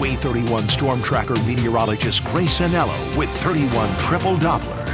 Wave 31 Storm Tracker meteorologist Grace Anello with 31 Triple Doppler.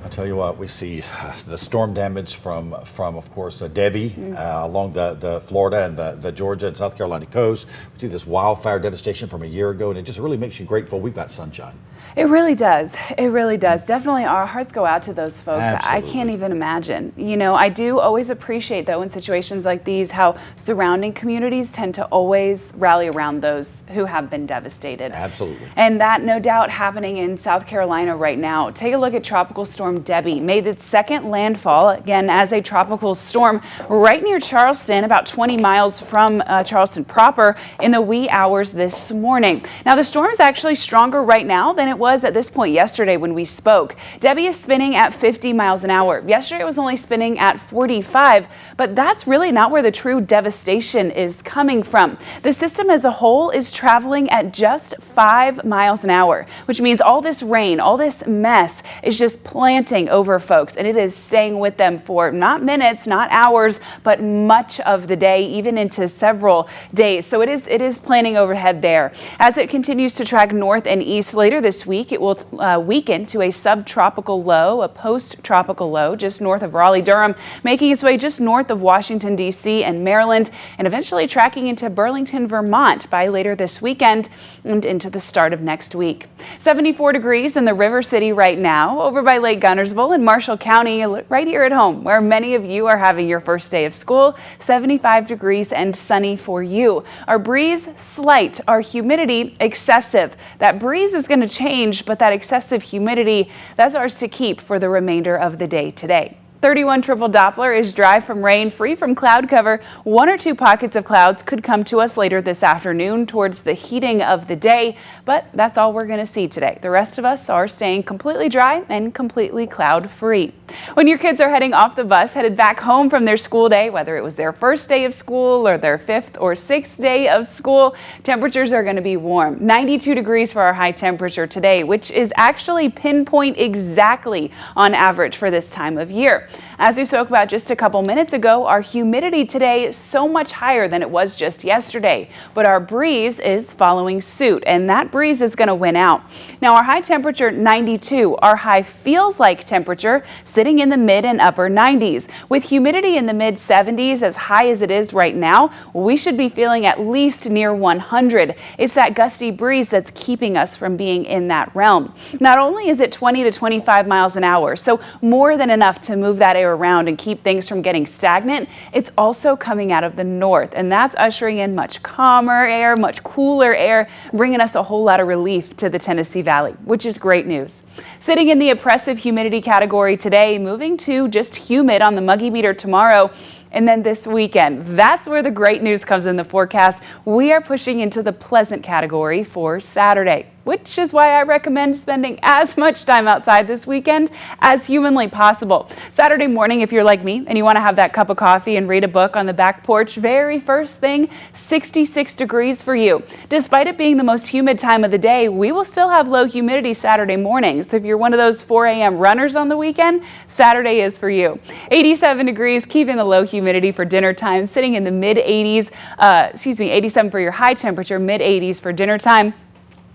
I'll tell you what, we see the storm damage from of course, Debbie along the Florida and the Georgia and South Carolina coast. We see this wildfire devastation from a year ago, and it just really makes you grateful we've got sunshine. It really does. It really does. Definitely our hearts go out to those folks. Absolutely. I can't even imagine. You know, I do always appreciate, though, in situations like these, how surrounding communities tend to always rally around those who have been devastated. Absolutely. And that, no doubt, happening in South Carolina right now. Take a look at Tropical Storm Debbie. Made its second landfall, again, as a tropical storm right near Charleston, about 20 miles from Charleston proper, in the wee hours this morning. Now, the storm is actually stronger right now than it was at this point yesterday when we spoke. Debbie is spinning at 50 miles an hour. Yesterday it was only spinning at 45, but that's really not where the true devastation is coming from. The system as a whole is traveling at just 5 miles an hour, which means all this rain, all this mess is just planting over folks, and it is staying with them for not minutes, not hours, but much of the day, even into several days. So it is planting overhead there. As it continues to track north and east later this week, it will weaken to a subtropical low, a post-tropical low, just north of Raleigh-Durham, making its way just north of Washington, D.C. and Maryland, and eventually tracking into Burlington, Vermont by later this weekend and into the start of next week. 74 degrees in the River City right now, over by Lake Gunnersville in Marshall County, right here at home, where many of you are having your first day of school. 75 degrees and sunny for you. Our breeze slight, our humidity excessive. That breeze is going to change, but that excessive humidity, that's ours to keep for the remainder of the day today. 31 Triple Doppler is dry from rain, free from cloud cover. One or two pockets of clouds could come to us later this afternoon towards the heating of the day, but that's all we're going to see today. The rest of us are staying completely dry and completely cloud free. When your kids are heading off the bus, headed back home from their school day, whether it was their first day of school or their fifth or sixth day of school, temperatures are going to be warm. 92 degrees for our high temperature today, which is actually pinpoint exactly on average for this time of year. As we spoke about just a couple minutes ago, our humidity today is so much higher than it was just yesterday, but our breeze is following suit, and that breeze is going to win out. Now, our high temperature 92, our high feels like temperature sitting in the mid and upper 90s. With humidity in the mid 70s, as high as it is right now, we should be feeling at least near 100. It's that gusty breeze that's keeping us from being in that realm. Not only is it 20 to 25 miles an hour, so more than enough to move that air around and keep things from getting stagnant, it's also coming out of the north, and that's ushering in much calmer air, much cooler air, bringing us a whole lot of relief to the Tennessee Valley, which is great news. Sitting in the oppressive humidity category today, moving to just humid on the muggy meter tomorrow. And then this weekend, that's where the great news comes in the forecast. We are pushing into the pleasant category for Saturday, which is why I recommend spending as much time outside this weekend as humanly possible. Saturday morning, if you're like me and you want to have that cup of coffee and read a book on the back porch, very first thing, 66 degrees for you. Despite it being the most humid time of the day, we will still have low humidity Saturday morning. So if you're one of those 4 a.m. runners on the weekend, Saturday is for you. 87 degrees, keeping the low humidity for dinner time, sitting in the mid 80s, 87 for your high temperature, mid 80s for dinner time.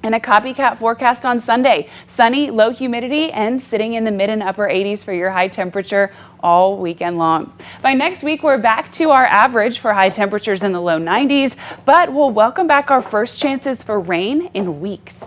And a copycat forecast on Sunday. Sunny, low humidity, and sitting in the mid and upper 80s for your high temperature all weekend long. By next week, we're back to our average for high temperatures in the low 90s, but we'll welcome back our first chances for rain in weeks.